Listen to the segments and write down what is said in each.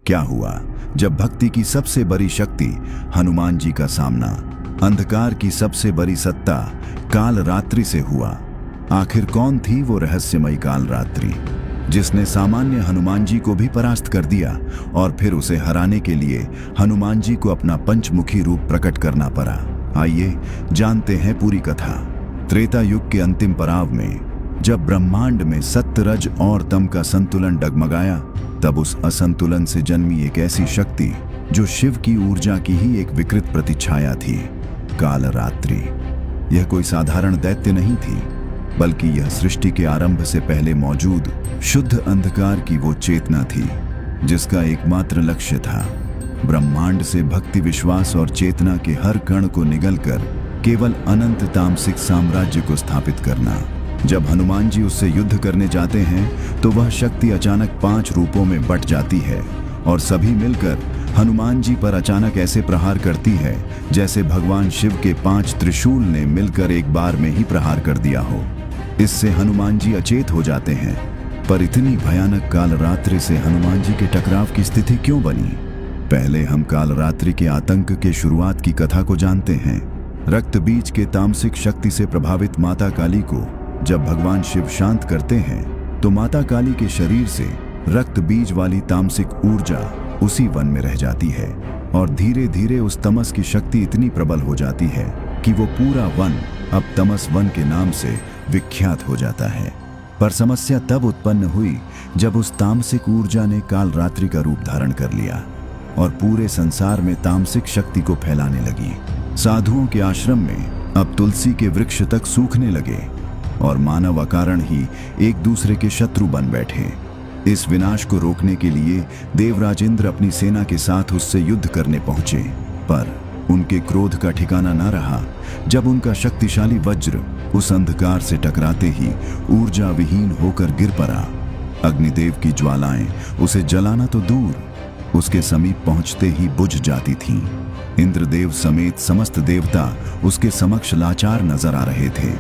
क्या हुआ जब भक्ति की सबसे बड़ी शक्ति हनुमान जी का सामना अंधकार की सबसे बड़ी सत्ता काल रात्रि से हुआ? आखिर कौन थी वो रहस्यमयी काल रात्रि जिसने सामान्य हनुमान जी को भी परास्त कर दिया और फिर उसे हराने के लिए हनुमान जी को अपना पंचमुखी रूप प्रकट करना पड़ा? आइए जानते हैं पूरी कथा। त्रेता युग के अंतिम पड़ाव में जब ब्रह्मांड में सत्य रज और तम का संतुलन डगमगाया, तब उस असंतुलन से जन्मी एक ऐसी शक्ति जो शिव की ऊर्जा की ही एक विकृत प्रतिछाया थी, काल रात्रि। यह कोई साधारण दैत्य नहीं थी, बल्कि यह सृष्टि के आरंभ से पहले मौजूद शुद्ध अंधकार की वो चेतना थी जिसका एकमात्र लक्ष्य था ब्रह्मांड से भक्ति, विश्वास और चेतना के हर कण को निगलकर केवल अनंत तामसिक साम्राज्य को स्थापित करना। जब हनुमान जी उससे युद्ध करने जाते हैं तो वह शक्ति अचानक 5 रूपों में बट जाती है और सभी मिलकर हनुमान जी पर अचानक ऐसे प्रहार करती है जैसे भगवान शिव के 5 त्रिशूल ने मिलकर एक बार में ही प्रहार कर दिया हो। इससे हनुमान जी अचेत हो जाते हैं। पर इतनी भयानक काल रात्रि से हनुमान जी के टकराव की स्थिति क्यों बनी? पहले हम काल रात्रि के आतंक के शुरुआत की कथा को जानते हैं। रक्त बीज के तामसिक शक्ति से प्रभावित माता काली को जब भगवान शिव शांत करते हैं तो माता काली के शरीर से रक्त बीज वाली तामसिक ऊर्जा उसी वन में रह जाती है और धीरे धीरे उस तमस की शक्ति इतनी प्रबल हो जाती है कि वो पूरा वन अब तमस वन के नाम से विख्यात हो जाता है। पर समस्या तब उत्पन्न हुई जब उस तामसिक ऊर्जा ने काल रात्रि का रूप धारण कर लिया और पूरे संसार में तामसिक शक्ति को फैलाने लगी। साधुओं के आश्रम में अब तुलसी के वृक्ष तक सूखने लगे और मानव अकारण ही एक दूसरे के शत्रु बन बैठे। इस विनाश को रोकने के लिए देवराज इंद्र अपनी सेना के साथ उससे युद्ध करने पहुंचे, पर उनके क्रोध का ठिकाना न रहा जब उनका शक्तिशाली वज्र उस अंधकार से टकराते ही ऊर्जा विहीन होकर गिर पड़ा। अग्निदेव की ज्वालाएं उसे जलाना तो दूर, उसके समीप पहुंचते ही बुझ जाती थीं। इंद्रदेव समेत समस्त देवता उसके समक्ष लाचार नजर आ रहे थे।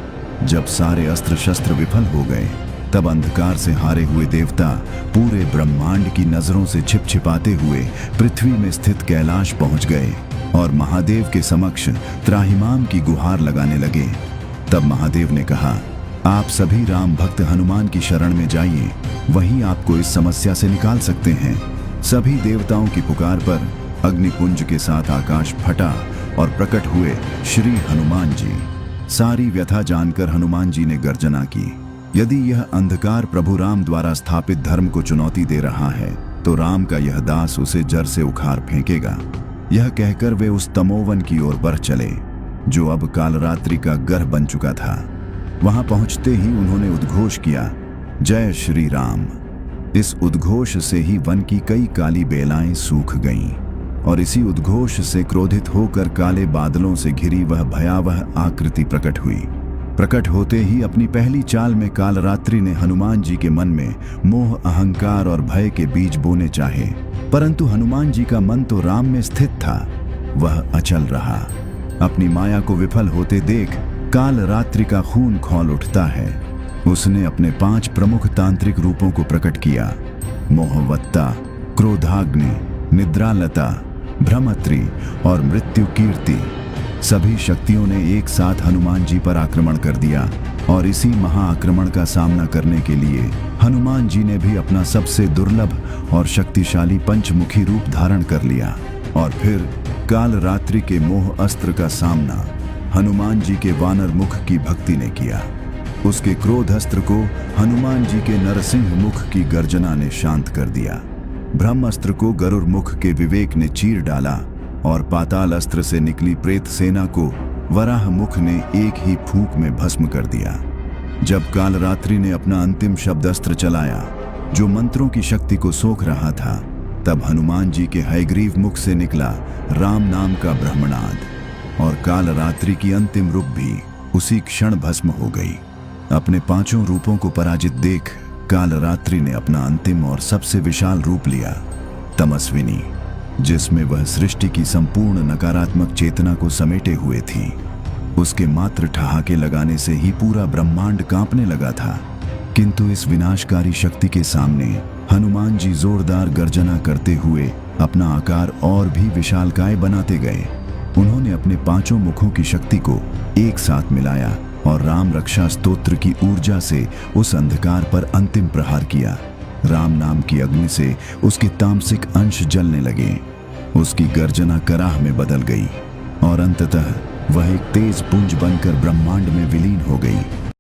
जब सारे अस्त्र शस्त्र विफल हो गए, तब अंधकार से हारे हुए देवता पूरे ब्रह्मांड की नजरों से छिप छिपाते हुए पृथ्वी में स्थित कैलाश पहुंच गए और महादेव के समक्ष त्राहिमाम की गुहार लगाने लगे। तब महादेव ने कहा, आप सभी राम भक्त हनुमान की शरण में जाइए, वहीं आपको इस समस्या से निकाल सकते हैं। सभी देवताओं की पुकार पर अग्निपुंज के साथ आकाश फटा और प्रकट हुए श्री हनुमान जी। सारी व्यथा जानकर हनुमान जी ने गर्जना की, यदि यह अंधकार प्रभु राम द्वारा स्थापित धर्म को चुनौती दे रहा है तो राम का यह दास उसे जड़ से उखाड़ फेंकेगा। यह कहकर वे उस तमोवन की ओर बढ़ चले जो अब कालरात्रि का गर्भ बन चुका था। वहां पहुंचते ही उन्होंने उद्घोष किया, जय श्री राम। इस उद्घोष से ही वन की कई काली बेलाएं सूख गईं और इसी उद्घोष से क्रोधित होकर काले बादलों से घिरी वह भयावह आकृति प्रकट हुई। प्रकट होते ही अपनी पहली चाल में कालरात्रि ने हनुमान जी के मन में मोह, अहंकार और भय के बीज बोने चाहे, परंतु हनुमान जी का मन तो राम में स्थित था। वह अचल रहा। अपनी माया को विफल होते देख कालरात्रि का खून खौल उठता है। उसने अपने 5 प्रमुख तांत्रिक रूपों को प्रकट किया, मोहवत्ता, क्रोधाग्नि, निद्रालता, भ्रमत्री और मृत्यु कीर्ति। सभी शक्तियों ने एक साथ हनुमान जी पर आक्रमण कर दिया और इसी महाआक्रमण का सामना करने के लिए हनुमान जी ने भी अपना सबसे दुर्लभ और शक्तिशाली पंचमुखी रूप धारण कर लिया। और फिर कालरात्रि के मोह अस्त्र का सामना हनुमान जी के वानर मुख की भक्ति ने किया। उसके क्रोध अस्त्र को हनुमान जी के नरसिंह मुख की गर्जना ने शांत कर दिया। ब्रह्म अस्त्र को गरुड़ मुख के विवेक ने चीर डाला और पाताल अस्त्र से निकली प्रेत सेना को वराह मुख ने एक ही फूंक में भस्म कर दिया। जब कालरात्रि ने अपना अंतिम शब्द अस्त्र चलाया जो मंत्रों की शक्ति को सोख रहा था, तब हनुमान जी के हयग्रीव मुख से निकला राम नाम का ब्रह्मनाद और कालरात्रि की अंतिम रूप भी उसी क्षण भस्म हो गई। अपने 5 रूपों को पराजित देख कालरात्रि ने अपना अंतिम और सबसे विशाल रूप लिया, तमस्विनी, जिसमें वह सृष्टि की संपूर्ण नकारात्मक चेतना को समेटे हुए थी। उसके मात्र ठहाके लगाने से ही पूरा ब्रह्मांड कांपने लगा था। किंतु इस विनाशकारी शक्ति के सामने हनुमान जी जोरदार गर्जना करते हुए अपना आकार और भी विशालकाय बनाते गए। उन्होंने अपने पांचों मुखों की शक्ति को एक साथ मिलाया और राम रक्षा स्तोत्र की ऊर्जा से उस अंधकार पर अंतिम प्रहार किया। राम नाम की अग्नि से उसके तामसिक अंश जलने लगे। उसकी गर्जना कराह में बदल गई और अंततः वह एक तेज पुंज बनकर ब्रह्मांड में विलीन हो गई।